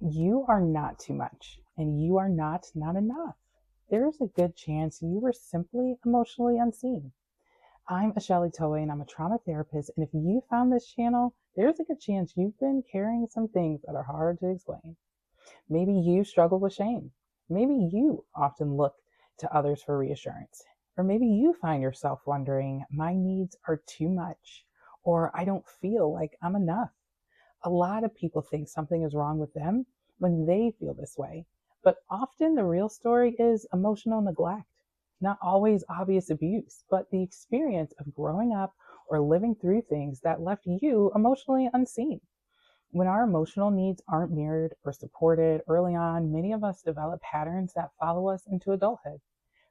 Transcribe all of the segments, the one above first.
You are not too much, and you are not enough. There is a good chance you were simply emotionally unseen. I'm Ashellee Toweh, and I'm a trauma therapist. And if you found this channel, there's a good chance you've been carrying some things that are hard to explain. Maybe you struggle with shame. Maybe you often look to others for reassurance. Or maybe you find yourself wondering, my needs are too much, or I don't feel like I'm enough. A lot of people think something is wrong with them when they feel this way, but often the real story is emotional neglect. Not always obvious abuse, but the experience of growing up or living through things that left you emotionally unseen. When our emotional needs aren't mirrored or supported early on, many of us develop patterns that follow us into adulthood.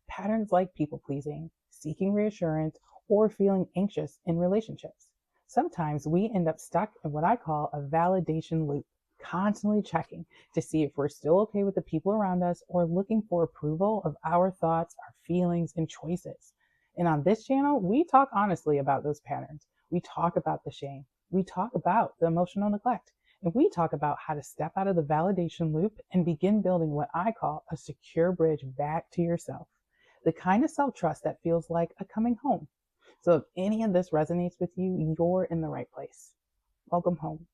Patterns like people pleasing, seeking reassurance, or feeling anxious in relationships. Sometimes we end up stuck in what I call a validation loop, constantly checking to see if we're still okay with the people around us or looking for approval of our thoughts, our feelings, and choices. And on this channel, we talk honestly about those patterns. We talk about the shame. We talk about the emotional neglect. And we talk about how to step out of the validation loop and begin building what I call a secure bridge back to yourself. The kind of self-trust that feels like a coming home. So if any of this resonates with you, you're in the right place. Welcome home.